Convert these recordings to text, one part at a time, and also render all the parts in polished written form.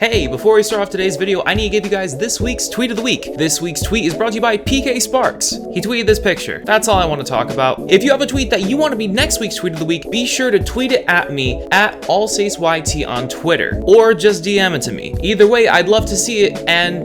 Hey, before we start off today's video, I need to give you guys this week's tweet of the week. This week's tweet is brought to you by PK Sparks. He tweeted this picture. That's all I want to talk about. If you have a tweet that you want to be next week's tweet of the week, be sure to tweet it at me at AlsaceYT on Twitter, or just DM it to me. Either way, I'd love to see it, and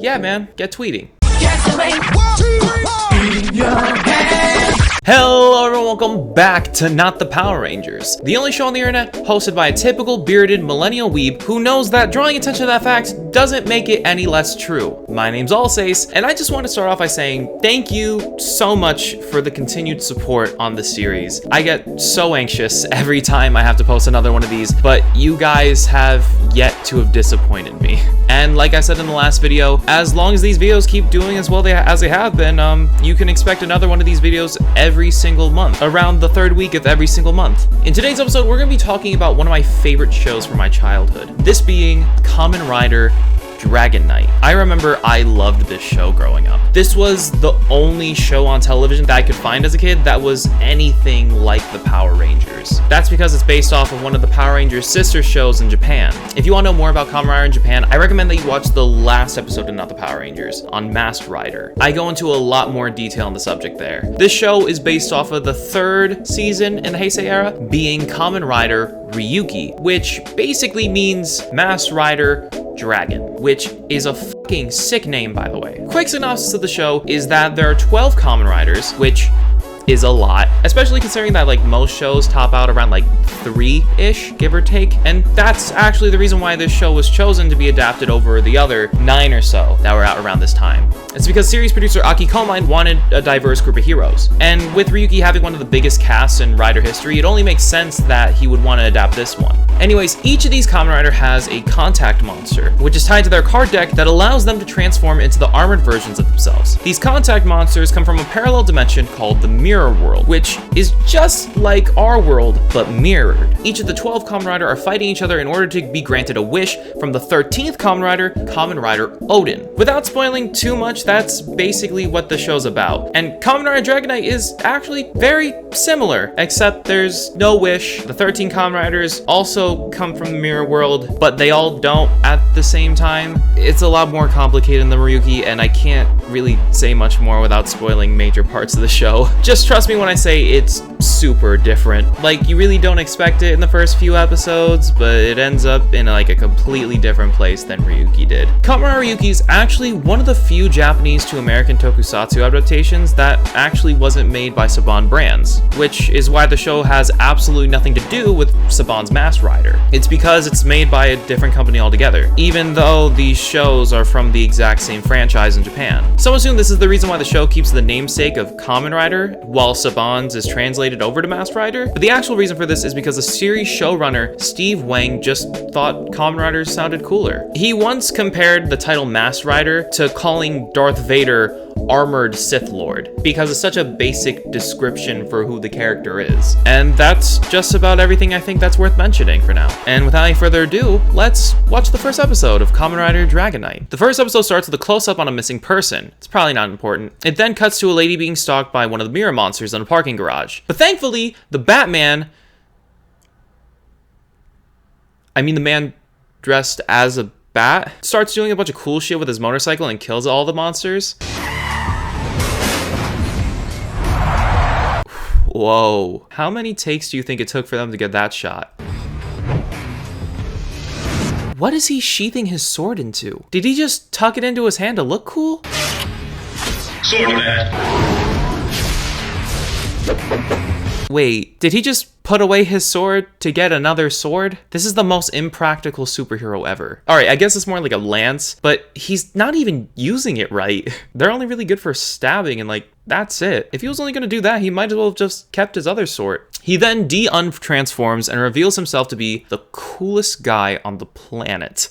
yeah man, get tweeting. Hello everyone, welcome back to Not the Power Rangers, the only show on the internet hosted by a typical bearded millennial weeb who knows that drawing attention to that fact doesn't make it any less true. My name's Alsace, and I just want to start off by saying thank you so much for the continued support on this series. I get so anxious every time I have to post another one of these, but you guys have yet to have disappointed me. And like I said in the last video, as long as these videos keep doing as well as they have been, you can expect another one of these videos every single month, around the third week of every single month. In today's episode, we're going to be talking about one of my favorite shows from my childhood, this being Kamen Rider Dragon Knight. I remember I loved this show growing up. This was the only show on television that I could find as a kid that was anything like the Power Rangers. That's because it's based off of one of the Power Rangers sister shows in Japan. If you want to know more about Kamen Rider in Japan, I recommend that you watch the last episode of Not the Power Rangers on Masked Rider. I go into a lot more detail on the subject there. This show is based off of the third season in the Heisei era, being Kamen Rider Ryuki, which basically means Masked Rider Dragon, which is a fucking sick name, by the way. Quick synopsis of the show is that there are 12 Kamen Riders, which is a lot, especially considering that like most shows top out around like 3-ish, give or take. And that's actually the reason why this show was chosen to be adapted over the other 9 or so that were out around this time. It's because series producer Aki Komine wanted a diverse group of heroes. And with Ryuki having one of the biggest casts in Rider history, it only makes sense that he would want to adapt this one. Anyways, each of these Kamen Rider has a contact monster, which is tied to their card deck that allows them to transform into the armored versions of themselves. These contact monsters come from a parallel dimension called the Mirror World, which is just like our world, but mirrored. Each of the 12 Kamen Rider are fighting each other in order to be granted a wish from the 13th Kamen Rider Odin. Without spoiling too much, that's basically what the show's about. And Kamen Rider Dragon Knight is actually very similar, except there's no wish. The 13 Kamen Riders also come from the mirror world, but they all don't at the same time. It's a lot more complicated than Ryuki, and I can't really say much more without spoiling major parts of the show. Just trust me when I say it's super different. Like, you really don't expect it in the first few episodes, but it ends up in like a completely different place than Ryuki did. Kamen Rider Ryuki is actually one of the few Japanese to American Tokusatsu adaptations that actually wasn't made by Saban Brands, which is why the show has absolutely nothing to do with Saban's Masked Rider. It's because it's made by a different company altogether, even though these shows are from the exact same franchise in Japan. Some assume this is the reason why the show keeps the namesake of Kamen Rider, while Saban's is translated over to Masked Rider, but the actual reason for this is because the series showrunner Steve Wang just thought Kamen Riders sounded cooler. He once compared the title Masked Rider to calling Darth Vader Armored Sith Lord, because it's such a basic description for who the character is. And that's just about everything I think that's worth mentioning for now. And without any further ado, let's watch the first episode of Kamen Rider Dragon Knight. The first episode starts with a close-up on a missing person. It's probably not important. It then cuts to a lady being stalked by one of the mirror monsters in a parking garage. But thankfully, the man dressed as a bat, starts doing a bunch of cool shit with his motorcycle and kills all the monsters. Whoa. How many takes do you think it took for them to get that shot? What is he sheathing his sword into? Did he just tuck it into his hand to look cool? Sword man. Wait, did he just put away his sword to get another sword? This is the most impractical superhero ever. Alright, I guess it's more like a lance, but he's not even using it right. They're only really good for stabbing and like, that's it. If he was only gonna do that, he might as well have just kept his other sword. He then de-untransforms and reveals himself to be the coolest guy on the planet.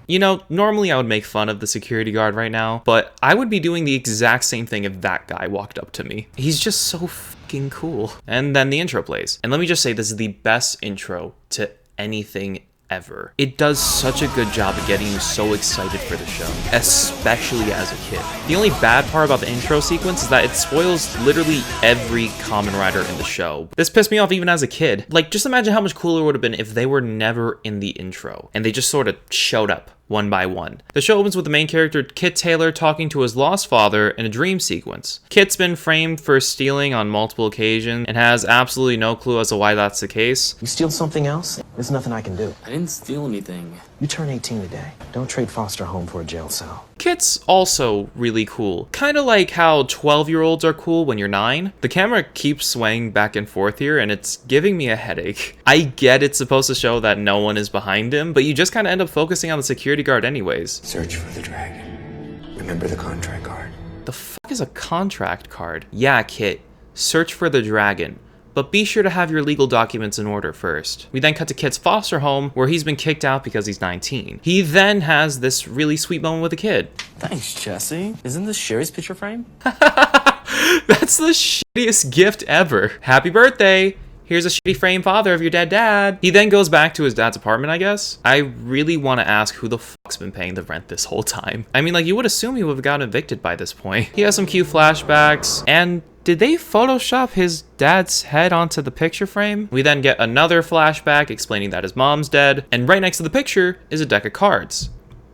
You know, normally I would make fun of the security guard right now, but I would be doing the exact same thing if that guy walked up to me. He's just so fucking cool. And then the intro plays. And let me just say, this is the best intro to anything ever. It does such a good job of getting you so excited for the show, especially as a kid. The only bad part about the intro sequence is that it spoils literally every Kamen Rider in the show. This pissed me off even as a kid. Like, just imagine how much cooler it would have been if they were never in the intro and they just sort of showed up one by one. The show opens with the main character Kit Taylor talking to his lost father in a dream sequence. Kit's been framed for stealing on multiple occasions and has absolutely no clue as to why that's the case. You steal something else? There's nothing I can do. I didn't steal anything. You turn 18 today. Don't trade foster home for a jail cell. Kit's also really cool. Kind of like how 12-year-olds are cool when you're 9. The camera keeps swaying back and forth here and it's giving me a headache. I get it's supposed to show that no one is behind him, but you just kind of end up focusing on the security guard anyways. Search for the dragon. Remember the contract card. The fuck is a contract card? Yeah, Kit. Search for the dragon. But be sure to have your legal documents in order first. We then cut to Kit's foster home, where he's been kicked out because he's 19. He then has this really sweet moment with the kid. Thanks, Jesse. Isn't this Sherry's picture frame? That's the shittiest gift ever. Happy birthday! Here's a shitty frame father of your dead dad. He then goes back to his dad's apartment, I guess. I really want to ask who the fuck's been paying the rent this whole time. I mean, like, you would assume he would have gotten evicted by this point. He has some cute flashbacks, and did they Photoshop his dad's head onto the picture frame? We then get another flashback explaining that his mom's dead, and right next to the picture is a deck of cards.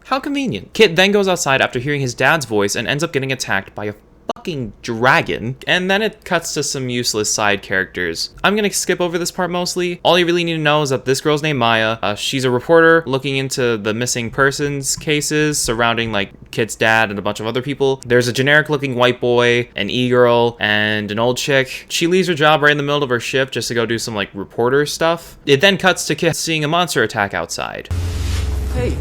How convenient. Kit then goes outside after hearing his dad's voice and ends up getting attacked by a fucking dragon, and then it cuts to some useless side characters. I'm gonna skip over this part mostly. All you really need to know is that this girl's named Maya. She's a reporter looking into the missing persons cases surrounding like Kit's dad and a bunch of other people. There's a generic looking white boy, an e-girl, and an old chick. She leaves her job right in the middle of her shift just to go do some like reporter stuff. It then cuts to Kit seeing a monster attack outside. Hey,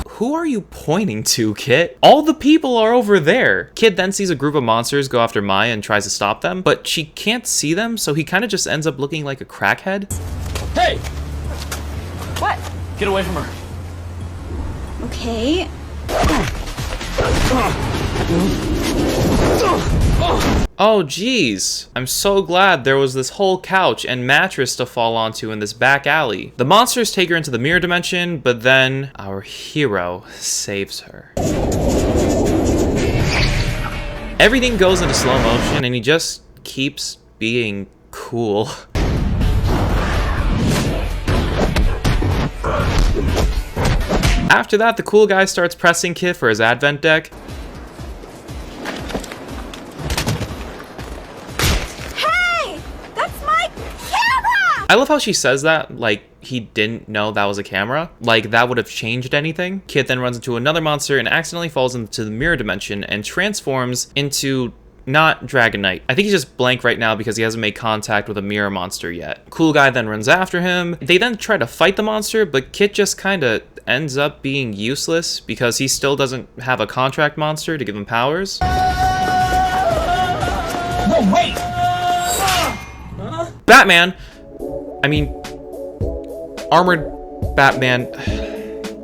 Who are you pointing to, Kit? All the people are over there. Kit then sees a group of monsters go after Maya and tries to stop them, but she can't see them, so he kind of just ends up looking like a crackhead. Hey! What? Get away from her. Okay. Oh geez, I'm so glad there was this whole couch and mattress to fall onto in this back alley. The monsters take her into the mirror dimension, but then our hero saves her. Everything goes into slow motion and he just keeps being cool. After that, the cool guy starts pressing Kit for his advent deck. I love how she says that, like he didn't know that was a camera. Like that would have changed anything. Kit then runs into another monster and accidentally falls into the mirror dimension and transforms into not Dragon Knight. I think he's just blank right now because he hasn't made contact with a mirror monster yet. Cool guy then runs after him. They then try to fight the monster, but Kit just kind of ends up being useless because he still doesn't have a contract monster to give him powers. No, wait! Batman! I mean, armored Batman,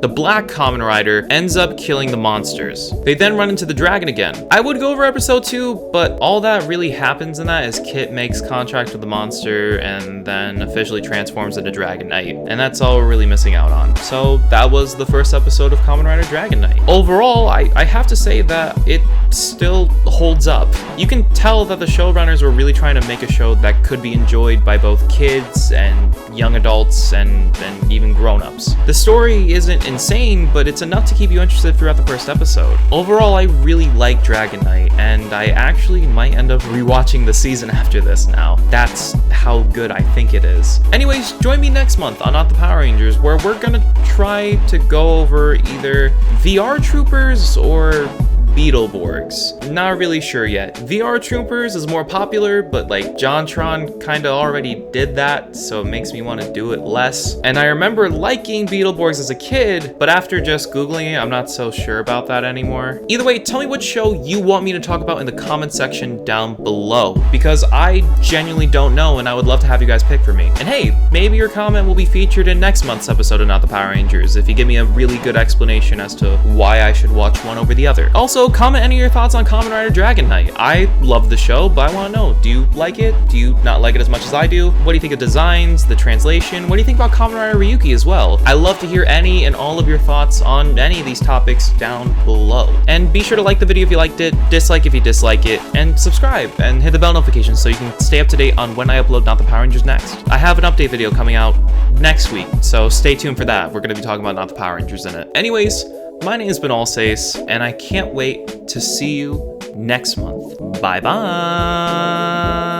the black Kamen Rider ends up killing the monsters. They then run into the dragon again. I would go over episode 2, but all that really happens in that is Kit makes contract with the monster and then officially transforms into Dragon Knight. And that's all we're really missing out on. So that was the first episode of Kamen Rider Dragon Knight. Overall, I have to say that it still holds up. You can tell that the showrunners were really trying to make a show that could be enjoyed by both kids and young adults and even grown-ups. The story isn't insane, but it's enough to keep you interested throughout the first episode. Overall, I really like Dragon Knight, and I actually might end up rewatching the season after this now. That's how good I think it is. Anyways, join me next month on Not the Power Rangers, where we're gonna try to go over either VR Troopers or Beetleborgs. Not really sure yet. VR Troopers is more popular, but like JonTron kinda already did that, so it makes me want to do it less. And I remember liking Beetleborgs as a kid, but after just Googling it, I'm not so sure about that anymore. Either way, tell me what show you want me to talk about in the comment section down below, because I genuinely don't know and I would love to have you guys pick for me. And hey, maybe your comment will be featured in next month's episode of Not the Power Rangers if you give me a really good explanation as to why I should watch one over the other. Also, Also, comment any of your thoughts on Kamen Rider Dragon Knight. I love the show, but I want to know, do you like it? Do you not like it as much as I do? What do you think of designs, the translation? What do you think about Kamen Rider Ryuki as well? I love to hear any and all of your thoughts on any of these topics down below. And be sure to like the video if you liked it, dislike if you dislike it, and subscribe, and hit the bell notification so you can stay up to date on when I upload Not the Power Rangers next. I have an update video coming out next week, so stay tuned for that. We're going to be talking about Not the Power Rangers in it. Anyways, my name has been Alsace, and I can't wait to see you next month. Bye-bye!